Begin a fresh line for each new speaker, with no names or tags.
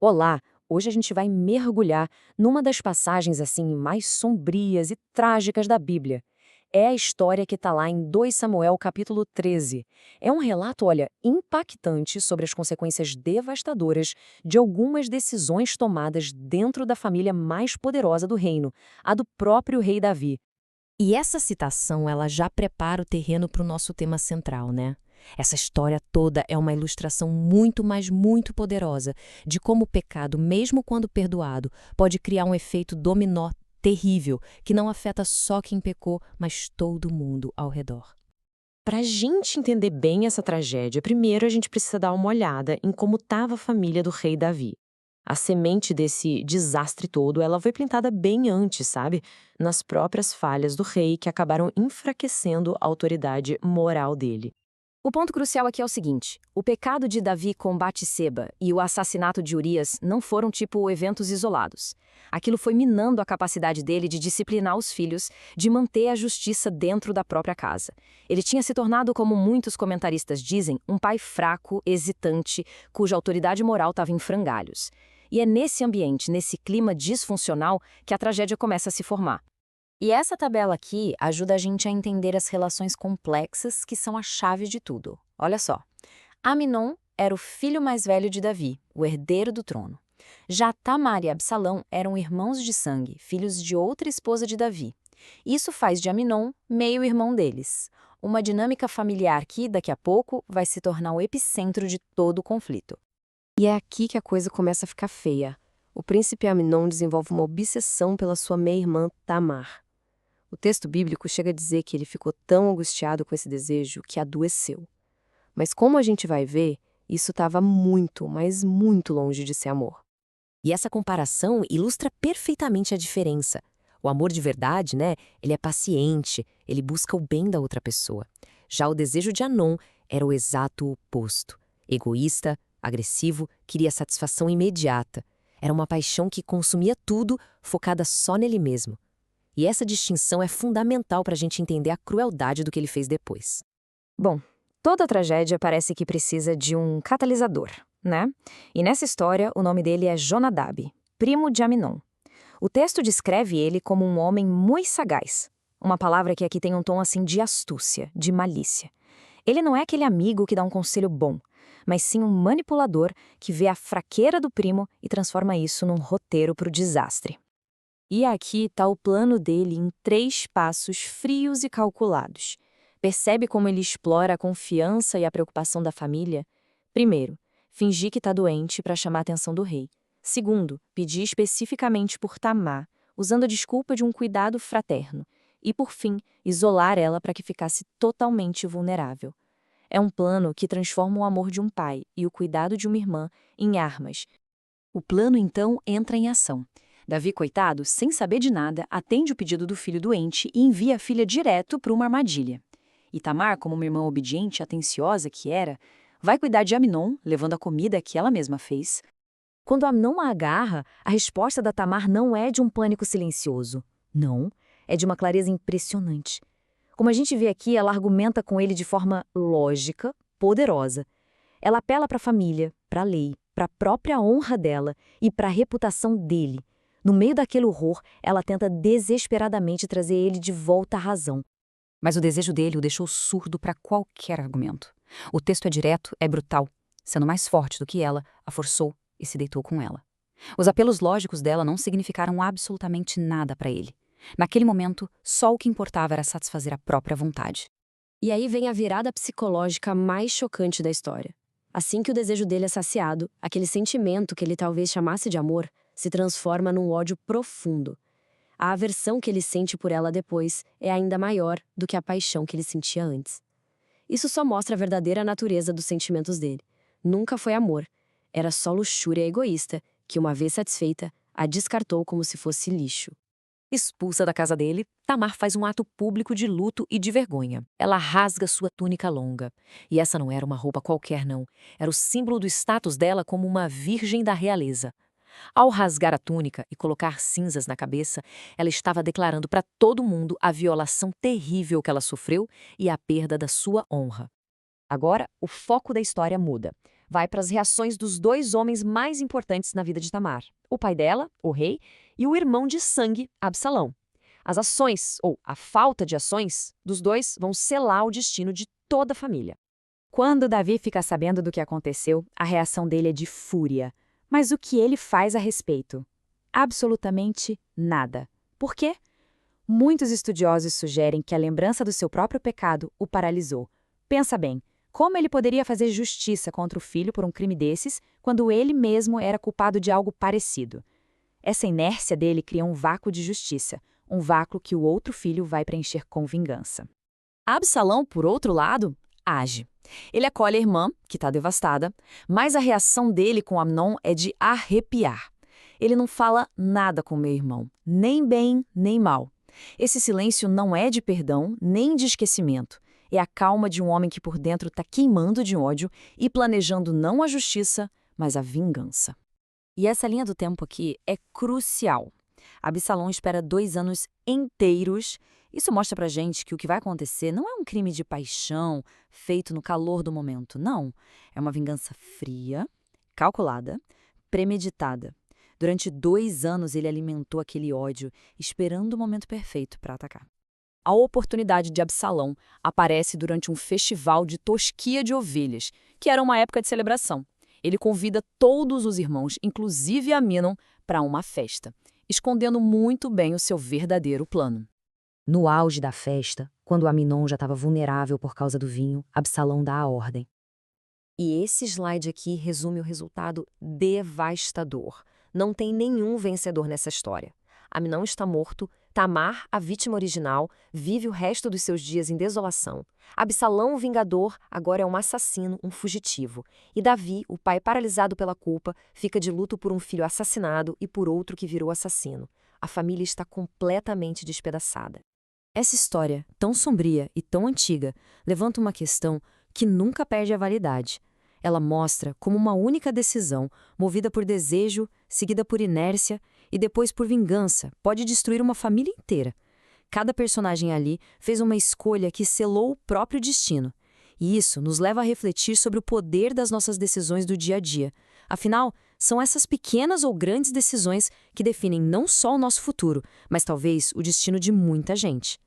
Olá! Hoje a gente vai mergulhar numa das passagens assim mais sombrias e trágicas da Bíblia. É a história que está lá em 2 Samuel capítulo 13. É um relato, olha, impactante sobre as consequências devastadoras de algumas decisões tomadas dentro da família mais poderosa do reino, a do próprio rei Davi.
E essa citação, ela já prepara o terreno para o nosso tema central, né? Essa história toda é uma ilustração muito, mas muito poderosa de como o pecado, mesmo quando perdoado, pode criar um efeito dominó terrível que não afeta só quem pecou, mas todo mundo ao redor.
Para a gente entender bem essa tragédia, primeiro a gente precisa dar uma olhada em como estava a família do rei Davi. A semente desse desastre todo, ela foi plantada bem antes, sabe? Nas próprias falhas do rei que acabaram enfraquecendo a autoridade moral dele.
O ponto crucial aqui é o seguinte: o pecado de Davi com Batseba e o assassinato de Urias não foram tipo eventos isolados. Aquilo foi minando a capacidade dele de disciplinar os filhos, de manter a justiça dentro da própria casa. Ele tinha se tornado, como muitos comentaristas dizem, um pai fraco, hesitante, cuja autoridade moral estava em frangalhos. E é nesse ambiente, nesse clima disfuncional, que a tragédia começa a se formar. E essa tabela aqui ajuda a gente a entender as relações complexas que são a chave de tudo. Olha só. Aminon era o filho mais velho de Davi, o herdeiro do trono. Já Tamar e Absalão eram irmãos de sangue, filhos de outra esposa de Davi. Isso faz de Aminon meio-irmão deles. Uma dinâmica familiar que, daqui a pouco, vai se tornar o epicentro de todo o conflito.
E é aqui que a coisa começa a ficar feia. O príncipe Amnon desenvolve uma obsessão pela sua meia-irmã Tamar. O texto bíblico chega a dizer que ele ficou tão angustiado com esse desejo que adoeceu. Mas como a gente vai ver, isso estava muito, mas muito longe de ser amor.
E essa comparação ilustra perfeitamente a diferença. O amor de verdade, né? Ele é paciente, ele busca o bem da outra pessoa. Já o desejo de Anon era o exato oposto. Egoísta, agressivo, queria satisfação imediata. Era uma paixão que consumia tudo, focada só nele mesmo. E essa distinção é fundamental para a gente entender a crueldade do que ele fez depois.
Bom, toda tragédia parece que precisa de um catalisador, né? E nessa história, o nome dele é Jonadab, primo de Aminon. O texto descreve ele como um homem muito sagaz, uma palavra que aqui tem um tom assim de astúcia, de malícia. Ele não é aquele amigo que dá um conselho bom, mas sim um manipulador que vê a fraqueza do primo e transforma isso num roteiro para o desastre. E aqui está o plano dele em 3 passos frios e calculados. Percebe como ele explora a confiança e a preocupação da família? Primeiro, fingir que está doente para chamar a atenção do rei. Segundo, pedir especificamente por Tamar, usando a desculpa de um cuidado fraterno. E, por fim, isolar ela para que ficasse totalmente vulnerável. É um plano que transforma o amor de um pai e o cuidado de uma irmã em armas. O plano, então, entra em ação. Davi, coitado, sem saber de nada, atende o pedido do filho doente e envia a filha direto para uma armadilha. E Tamar, como uma irmã obediente e atenciosa que era, vai cuidar de Aminon, levando a comida que ela mesma fez. Quando Aminon a agarra, a resposta da Tamar não é de um pânico silencioso. Não, é de uma clareza impressionante. Como a gente vê aqui, ela argumenta com ele de forma lógica, poderosa. Ela apela para a família, para a lei, para a própria honra dela e para a reputação dele. No meio daquele horror, ela tenta desesperadamente trazer ele de volta à razão. Mas o desejo dele o deixou surdo para qualquer argumento. O texto é direto, é brutal. Sendo mais forte do que ela, a forçou e se deitou com ela. Os apelos lógicos dela não significaram absolutamente nada para ele. Naquele momento, só o que importava era satisfazer a própria vontade. E aí vem a virada psicológica mais chocante da história. Assim que o desejo dele é saciado, aquele sentimento que ele talvez chamasse de amor se transforma num ódio profundo. A aversão que ele sente por ela depois é ainda maior do que a paixão que ele sentia antes. Isso só mostra a verdadeira natureza dos sentimentos dele. Nunca foi amor. Era só luxúria egoísta que, uma vez satisfeita, a descartou como se fosse lixo. Expulsa da casa dele, Tamar faz um ato público de luto e de vergonha. Ela rasga sua túnica longa. E essa não era uma roupa qualquer, não. Era o símbolo do status dela como uma virgem da realeza. Ao rasgar a túnica e colocar cinzas na cabeça, ela estava declarando para todo mundo a violação terrível que ela sofreu e a perda da sua honra. Agora, o foco da história muda.
vai para as reações dos dois homens mais importantes na vida de Tamar: o pai dela, o rei, e o irmão de sangue, Absalão. As ações, ou a falta de ações, dos dois vão selar o destino de toda a família.
Quando Davi fica sabendo do que aconteceu, a reação dele é de fúria. Mas o que ele faz a respeito? Absolutamente nada. Por quê? Muitos estudiosos sugerem que a lembrança do seu próprio pecado o paralisou. Pensa bem, como ele poderia fazer justiça contra o filho por um crime desses, quando ele mesmo era culpado de algo parecido? Essa inércia dele cria um vácuo de justiça, um vácuo que o outro filho vai preencher com vingança.
Absalão, por outro lado, age. Ele acolhe a irmã, que está devastada, mas a reação dele com Amnon é de arrepiar. Ele não fala nada com meu irmão, nem bem, nem mal. Esse silêncio não é de perdão, nem de esquecimento. É a calma de um homem que por dentro está queimando de ódio e planejando não a justiça, mas a vingança. E essa linha do tempo aqui é crucial. Absalão espera 2 anos inteiros. Isso mostra pra gente que o que vai acontecer não é um crime de paixão feito no calor do momento, não. É uma vingança fria, calculada, premeditada. Durante 2 anos ele alimentou aquele ódio, esperando o momento perfeito para atacar. A oportunidade de Absalão aparece durante um festival de tosquia de ovelhas, que era uma época de celebração. Ele convida todos os irmãos, inclusive Amnon, para uma festa, escondendo muito bem o seu verdadeiro plano.
No auge da festa, quando Amnon já estava vulnerável por causa do vinho, Absalão dá a ordem.
E esse slide aqui resume o resultado devastador. Não tem nenhum vencedor nessa história. Amnon está morto, Tamar, a vítima original, vive o resto dos seus dias em desolação. Absalão, o vingador, agora é um assassino, um fugitivo. E Davi, o pai paralisado pela culpa, fica de luto por um filho assassinado e por outro que virou assassino. A família está completamente despedaçada. Essa história, tão sombria e tão antiga, levanta uma questão que nunca perde a validade. Ela mostra como uma única decisão, movida por desejo, seguida por inércia e depois por vingança, pode destruir uma família inteira. Cada personagem ali fez uma escolha que selou o próprio destino. E isso nos leva a refletir sobre o poder das nossas decisões do dia a dia. Afinal, são essas pequenas ou grandes decisões que definem não só o nosso futuro, mas talvez o destino de muita gente.